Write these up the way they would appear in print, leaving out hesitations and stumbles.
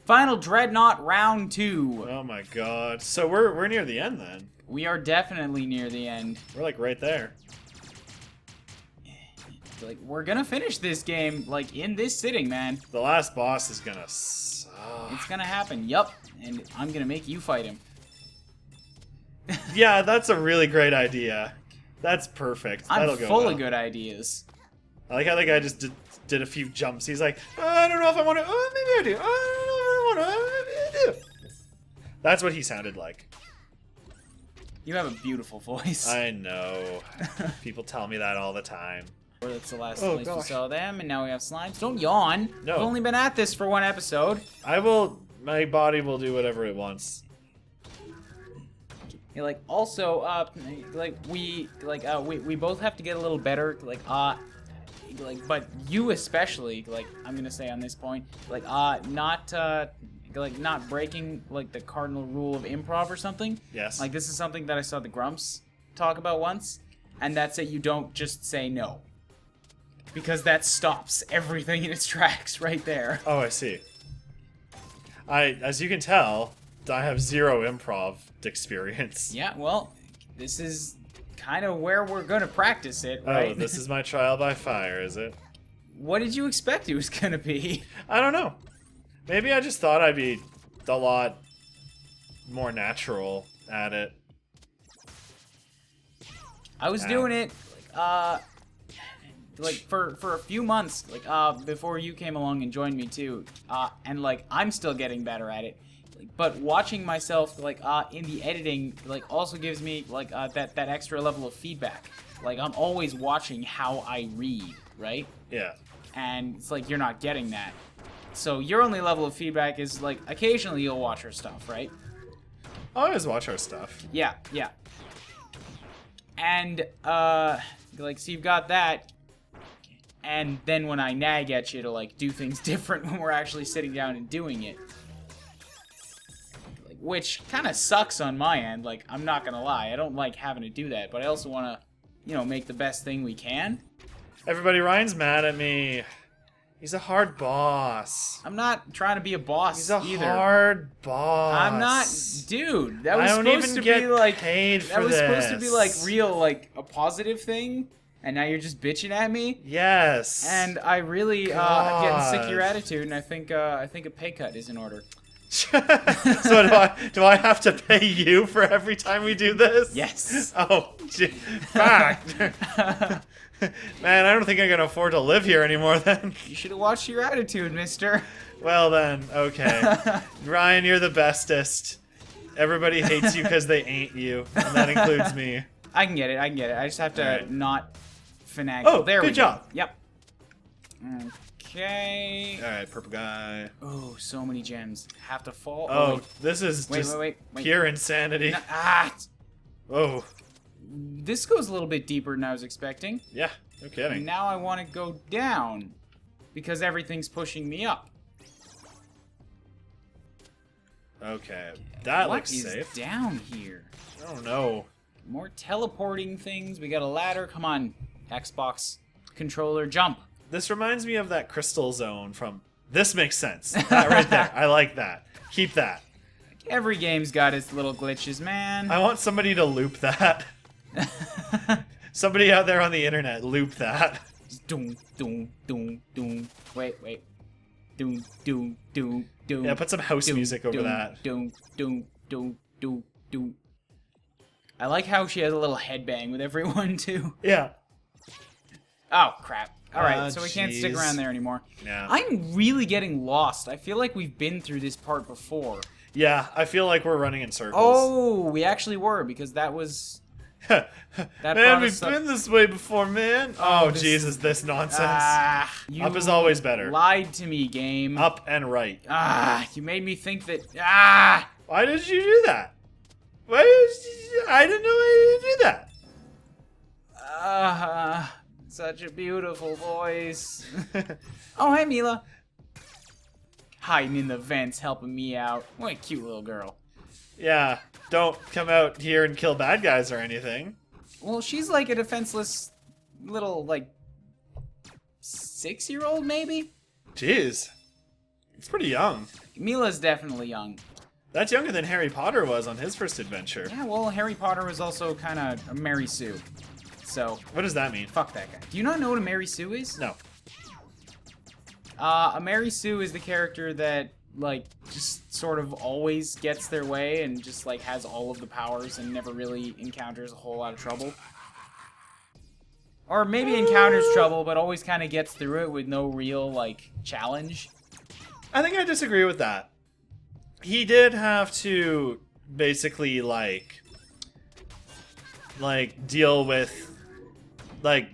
Final Dreadnought round 2. Oh my god. So we're near the end then. We are definitely near the end. We're like right there. Like, we're gonna finish this game, like, in this sitting, man. The last boss is gonna suck. It's gonna happen, yup. And I'm gonna make you fight him. Yeah, that's a really great idea. That's perfect. I'm That'll go full well. of good ideas. I like how the guy just did a few jumps. He's like, I don't know if I want to. Oh, maybe I do. I don't know if I want to. Maybe I do. That's what he sounded like. You have a beautiful voice. I know. People tell me that all the time. That's the last Oh, place we gosh. saw them, and now we have slimes. Don't yawn. No. We've only been at this for one episode. I will. My body will do whatever it wants. Yeah, like, also, we both have to get a little better, but you especially, like, I'm gonna say on this point, like, not breaking, like, the cardinal rule of improv or something. Yes. Like, this is something that I saw the Grumps talk about once, and that's that you don't just say no. Because that stops everything in its tracks right there. Oh, I see. As you can tell, I have zero improv experience. Yeah, well, this is kind of where we're gonna practice it, right? Oh, this is my trial by fire, is it? What did you expect it was gonna be? I don't know. Maybe I just thought I'd be a lot more natural at it. I was doing it, for a few months, before you came along and joined me too, and like I'm still getting better at it. But watching myself, in the editing, also gives me, that extra level of feedback. Like, I'm always watching how I read, right? Yeah. And it's like, you're not getting that. So your only level of feedback is, like, occasionally you'll watch our stuff, right? I always watch our stuff. Yeah, yeah. And, so you've got that. And then when I nag at you to, do things different when we're actually sitting down and doing it. Which kind of sucks on my end, I'm not gonna lie. I don't like having to do that, but I also want to, make the best thing we can. Everybody, Ryan's mad at me. He's a hard boss. I'm not trying to be a boss He's a either. hard boss. I'm not, dude. That was I don't supposed even to get be like paid that for was supposed to be this. real, a positive thing, and now you're just bitching at me. Yes. And I really I'm getting sick of your God. attitude, and I think a pay cut is in order. So do I have to pay you for every time we do this? Yes. Oh, fuck. Man, I don't think I'm gonna afford to live here anymore then. You should have watched your attitude, mister. Well then, okay. Ryan, you're the bestest. Everybody hates you because they ain't you, and that includes me. I can get it. I just have to Alright. not finagle. Oh, there good we job. go. Yep. Okay. Alright, purple guy. Oh, so many gems. Have to fall. Oh, wait. this is Wait, just wait. pure insanity. No, Oh, this goes a little bit deeper than I was expecting. yeah, no And kidding. now I want to go down because everything's pushing me up. Okay, that What looks is safe. down here? I don't know. More teleporting things. We got a ladder. Come on, Xbox controller, jump. This reminds me of that crystal zone from... This makes sense. That right there. I like that. Keep that. Every game's got its little glitches, man. I want somebody to loop that. Somebody out there on the internet, loop that. Doom, doom, doom, doom. Wait. Doom, doom, doom, doom. Yeah, put some house music over that. Doom, doom, doom, doom, doom. I like how she has a little headbang with everyone, too. Yeah. Oh, crap. Alright, so we can't stick jeez. around there anymore. Yeah. I'm really getting lost. I feel like we've been through this part before. Yeah, I feel like we're running in circles. Oh, we actually were, because that was... man, brought we've us up- been this way before, man. Oh, Jesus, this nonsense. You Up is always better. lied to me, game. Up and right. You made me think that... Why did you do that? I didn't know why you did that. Such a beautiful voice. Oh, hey, Mila. Hiding in the vents, helping me out. What a cute little girl. Yeah, don't come out here and kill bad guys or anything. Well, she's like a defenseless little, 6-year-old, maybe? Jeez. It's pretty young. Mila's definitely young. That's younger than Harry Potter was on his first adventure. Yeah, well, Harry Potter was also kind of a Mary Sue. So... What does that mean? Fuck that guy. Do you not know what a Mary Sue is? No. A Mary Sue is the character that, like, just sort of always gets their way and just, like, has all of the powers and never really encounters a whole lot of trouble. Or maybe encounters trouble, but always kind of gets through it with no real, like, challenge. I think I disagree with that. He did have to basically, like deal with, like,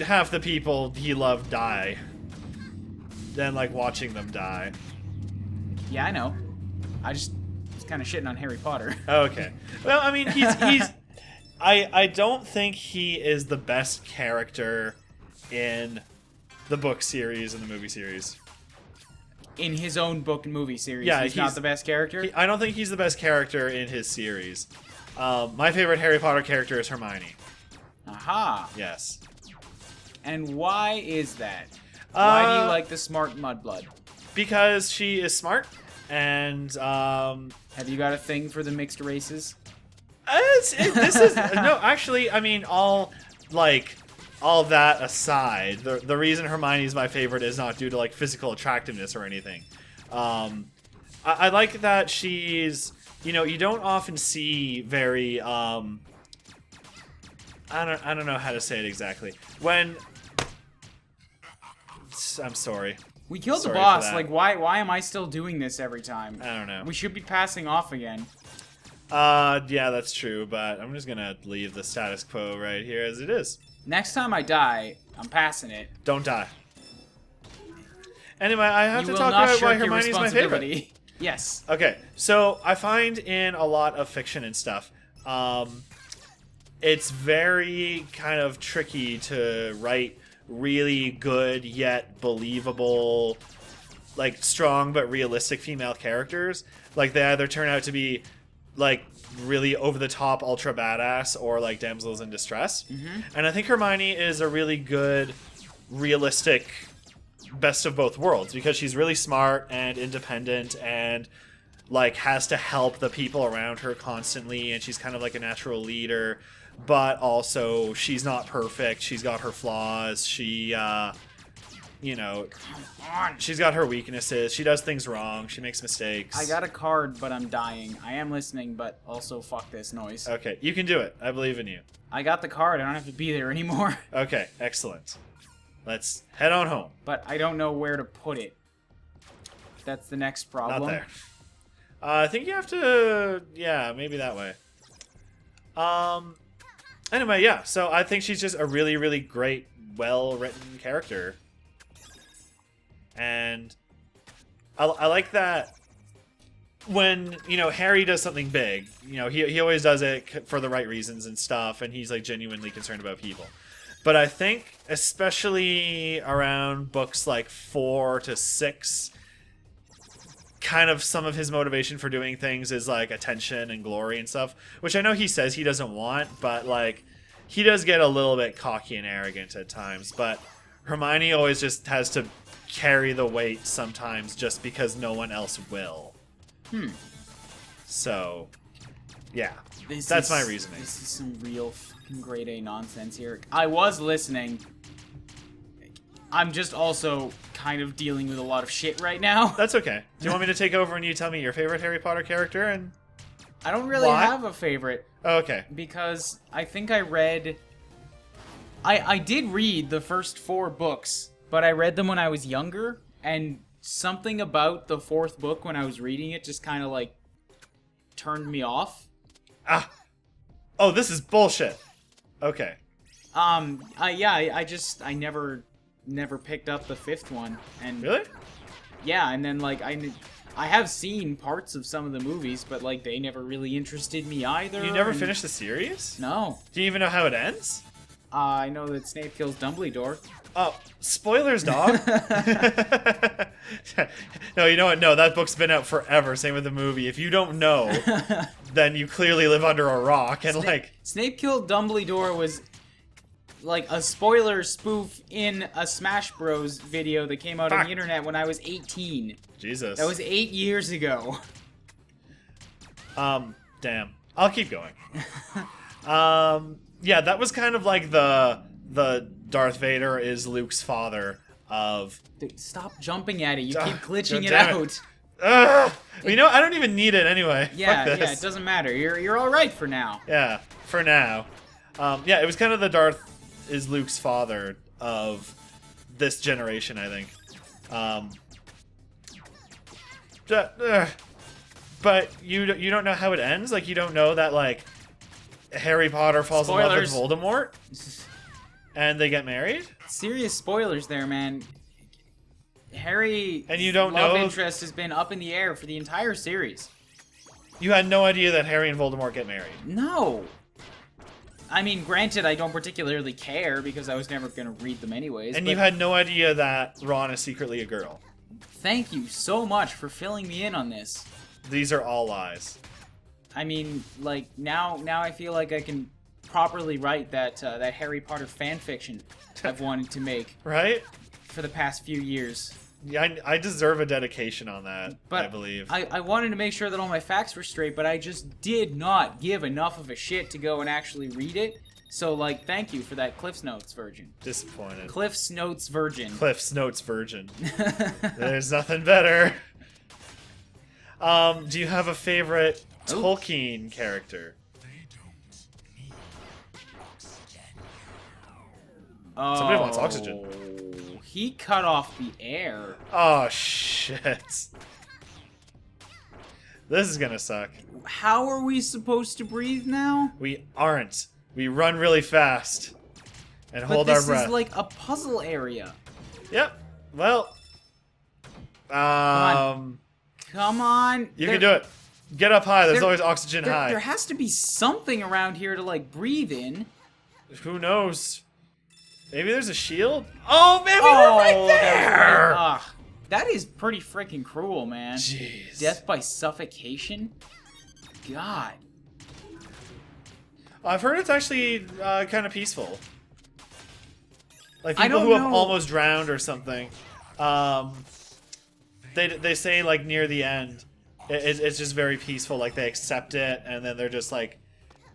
half the people he loved die. Then, like, watching them die. Yeah, I know. I just was kind of shitting on Harry Potter. Okay. Well, I mean, he's I don't think he is the best character in the book series and the movie series. In his own book and movie series, Yeah, he's not the best character? I don't think he's the best character in his series. My favorite Harry Potter character is Hermione. Aha. Yes. And why is that? Why do you like the smart mudblood? Because she is smart, and Have you got a thing for the mixed races? this is no. Actually, I mean, all that aside, the reason Hermione is my favorite is not due to like physical attractiveness or anything. I like that she's, you know, you don't often see very I don't know how to say it exactly. When I'm sorry. We killed the Sorry boss. for that. Like, why am I still doing this every time? I don't know. We should be passing off again. Yeah, that's true, but I'm just gonna leave the status quo right here as it is. Next time I die, I'm passing it. Don't die. Anyway, I have You to will talk not about why shirk your Hermione's my favorite. responsibility. Yes. Okay, so I find in a lot of fiction and stuff, it's very kind of tricky to write really good yet believable, like strong but realistic female characters. Like they either turn out to be like really over the top ultra badass or like damsels in distress. And I think Hermione is a really good realistic best of both worlds because she's really smart and independent and like has to help the people around her constantly, and she's kind of like a natural leader, but also she's not perfect. She's got her flaws. She you know, she's got her weaknesses. She does things wrong. She makes mistakes. I got a card, but I'm dying. I am listening, but also fuck this noise. Okay, you can do it. I believe in you. I got the card. I don't have to be there anymore. Okay, excellent. Let's head on home. But I don't know where to put it. That's the next problem. Not there. I think you have to... Yeah, maybe that way. Anyway, yeah. So I think she's just a really, really great, well-written character. And I like that when, you know, Harry does something big, you know, he always does it for the right reasons and stuff, and he's, like, genuinely concerned about people. But I think, especially around books like 4 to 6, kind of some of his motivation for doing things is, like, attention and glory and stuff, which I know he says he doesn't want, but, like, he does get a little bit cocky and arrogant at times. But Hermione always just has to carry the weight sometimes just because no one else will. So, yeah. That's my reasoning. This is some real fucking grade A nonsense here. I was listening. I'm just also kind of dealing with a lot of shit right now. That's okay. Do you want me to take over and you tell me your favorite Harry Potter character? And I don't really why? have a favorite. Oh, okay. Because I think I read... I did read the first 4 books, but I read them when I was younger, and something about the 4th book when I was reading it just kind of, like, turned me off. Ah. Oh, this is bullshit. Okay. I never picked up the 5th one. And Really? yeah, and then, like, I have seen parts of some of the movies, but, like, they never really interested me either. You never finished the series? No. Do you even know how it ends? I know that Snape kills Dumbledore. Oh, spoilers, dog. No, you know what? No, that book's been out forever. Same with the movie. If you don't know, then you clearly live under a rock. And Snape killed Dumbledore was... like a spoiler spoof in a Smash Bros video that came out on the internet when I was 18. Jesus. That was 8 years ago. Damn. I'll keep going. Yeah, that was kind of like the Darth Vader is Luke's father of... Dude, stop jumping at it. You keep God glitching it damn out. Ugh. You know, I don't even need it anyway. Yeah, Fuck this. yeah, it doesn't matter. You're all right for now. Yeah, for now. Yeah, it was kind of the Darth is Luke's father of this generation, I think. But you don't know how it ends? Like, you don't know that, like, Harry Potter falls in love with Voldemort? And they get married? Serious spoilers there, man. Harry, and you don't love know interest has been up in the air for the entire series. You had no idea that Harry and Voldemort get married? No. I mean, granted, I don't particularly care because I was never going to read them anyways. And but you had no idea that Ron is secretly a girl? Thank you so much for filling me in on this. These are all lies. I mean, like, now I feel like I can properly write that Harry Potter fanfiction I've wanted to make. Right? For the past few years. Yeah, I deserve a dedication on that, but I believe. I wanted to make sure that all my facts were straight, but I just did not give enough of a shit to go and actually read it. So, like, thank you for that Cliff's Notes virgin. Disappointed. Cliff's Notes virgin. Cliff's Notes virgin. There's nothing better. Do you have a favorite Tolkien character? Somebody wants oxygen. He cut off the air. Oh, shit. This is gonna suck. How are we supposed to breathe now? We aren't. We run really fast. And hold our breath. But this is like a puzzle area. Yep. Well. Come on. You can do it. Get up high. There's always oxygen high. There has to be something around here to, like, breathe in. Who knows? Maybe there's a shield? Oh, man, we were right there! That is pretty freaking cruel, man. Jeez. Death by suffocation? God. I've heard it's actually kind of peaceful. Like, people who have almost drowned or something. They say, like, near the end, it's just very peaceful. Like, they accept it, and then they're just like,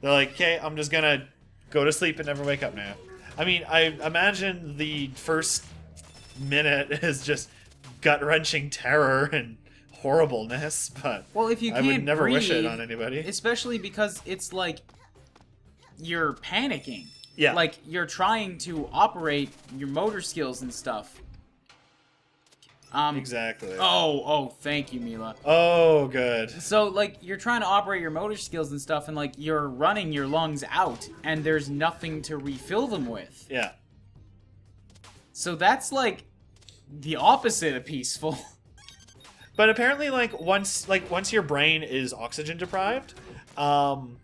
okay, I'm just gonna go to sleep and never wake up now. I mean, I imagine the first minute is just gut-wrenching terror and horribleness, but well, if you I would never wish it on anybody. Especially because it's like you're panicking. Yeah. Like, you're trying to operate your motor skills and stuff. Exactly. Oh, thank you, Mila. Oh, good. So, like, you're trying to operate your motor skills and stuff, and, like, you're running your lungs out, and there's nothing to refill them with. Yeah. So that's, like, the opposite of peaceful. But apparently, like, once your brain is oxygen deprived, then,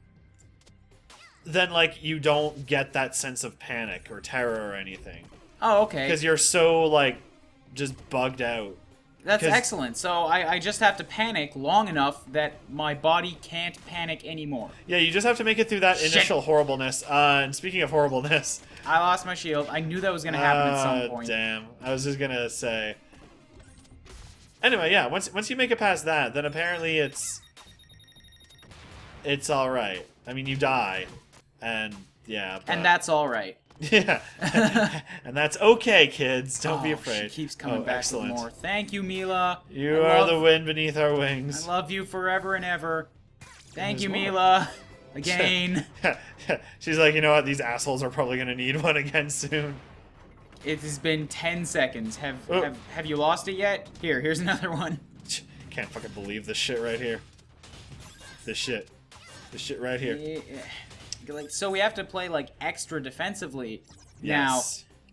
like, you don't get that sense of panic or terror or anything. Oh, okay. Because you're so, like, just bugged out. That's excellent. So I just have to panic long enough that my body can't panic anymore. Yeah, you just have to make it through that initial horribleness. And speaking of horribleness... I lost my shield. I knew that was going to happen at some point. Damn. I was just going to say... Anyway, yeah, once you make it past that, then apparently it's alright. I mean, you die. And, yeah. But... And that's alright. Yeah. And that's okay, kids. Don't be afraid. She keeps coming back with more. Thank you, Mila. You are the wind beneath our wings. I love you forever and ever. Thank you, Mila. Again. She's like, you know what? These assholes are probably going to need one again soon. It has been 10 seconds. Have you lost it yet? Here's another one. Can't fucking believe this shit right here. This shit right here. Yeah. Like, so we have to play, like, extra defensively now,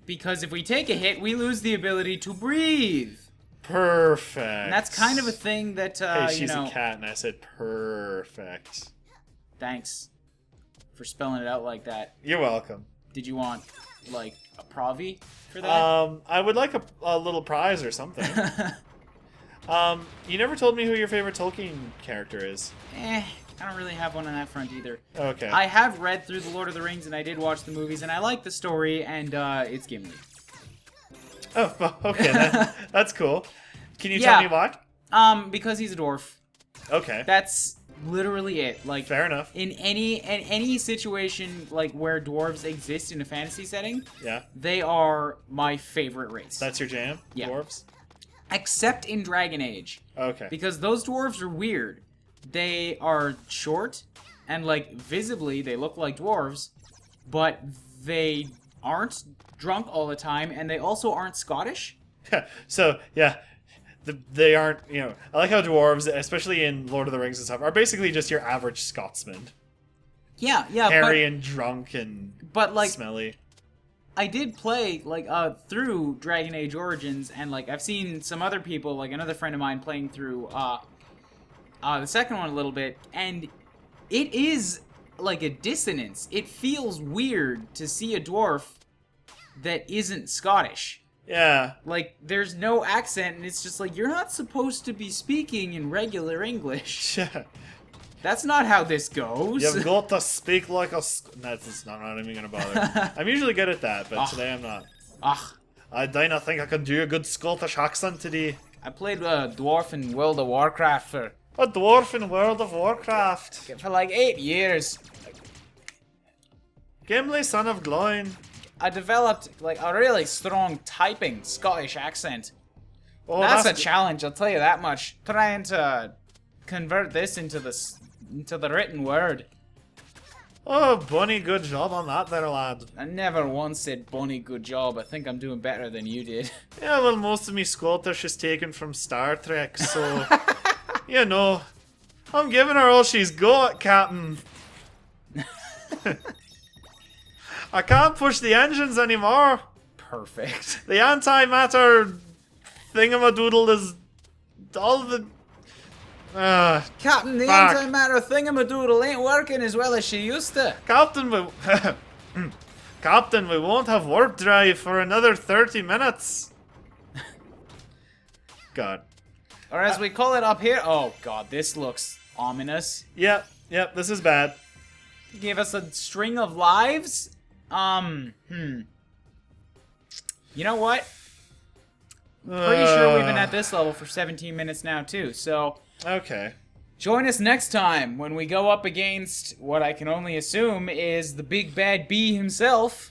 because if we take a hit, we lose the ability to breathe. Perfect. And that's kind of a thing that, hey, she's a cat, and I said perfect. Thanks for spelling it out like that. You're welcome. Did you want, like, a provi for that? I would like a little prize or something. You never told me who your favorite Tolkien character is. I don't really have one on that front either. Okay. I have read through the Lord of the Rings, and I did watch the movies, and I like the story, and it's Gimli. Oh, okay. That's cool. Can you tell me why? Because he's a dwarf. Okay. That's literally it. Like, fair enough. In any situation like where dwarves exist in a fantasy setting, yeah, they are my favorite race. That's your jam? Yeah. Dwarves? Except in Dragon Age. Okay. Because those dwarves are weird. They are short, and, like, visibly they look like dwarves, but they aren't drunk all the time, and they also aren't Scottish. So, yeah. They aren't, you know... I like how dwarves, especially in Lord of the Rings and stuff, are basically just your average Scotsman. Yeah, Hairy and drunk and like, smelly. I did play, like, through Dragon Age Origins, and, like, I've seen some other people, like, another friend of mine playing through, the second one a little bit, and it is, like, a dissonance. It feels weird to see a dwarf that isn't Scottish. Yeah. Like, there's no accent, and it's just like, you're not supposed to be speaking in regular English. That's not how this goes. You've got to speak like a... That's not, I'm not even gonna bother. I'm usually good at that, but today I'm not. I do not think I can do a good Scottish accent today. I played a dwarf in World of Warcraft for... A dwarf in World of Warcraft. For like 8 years. Gimli, son of Gloin. I developed like a really strong typing Scottish accent. Oh, that's a challenge, I'll tell you that much. Trying to convert this into the written word. Oh, bunny, good job on that there, lad. I never once said bunny, good job. I think I'm doing better than you did. Yeah, well, most of me Scottish is taken from Star Trek, so... you know, I'm giving her all she's got, Captain. I can't push the engines anymore. Perfect. The antimatter thingamadoodle is all the... Captain, the antimatter thingamadoodle ain't working as well as she used to. Captain, Captain, we won't have warp drive for another 30 minutes. God. Or as we call it up here, oh god, this looks ominous. Yep, this is bad. Give us a string of lives? You know what? Pretty sure we've been at this level for 17 minutes now, too, so... Okay. Join us next time when we go up against what I can only assume is the big bad bee himself.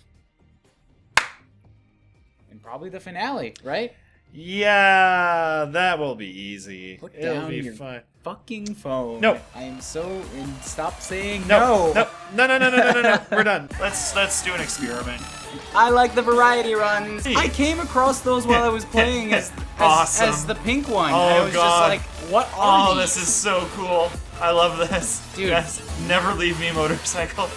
And probably the finale, right? Yeah, that will be easy. It'll be fine. Fucking phone. No. I am so stop saying no. No. We're done. Let's do an experiment. I like the variety runs. I came across those while I was playing as awesome. As the pink one. Oh, I was God. just like, what are these? This is so cool. I love this. Dude. Yes. Never leave me, motorcycle.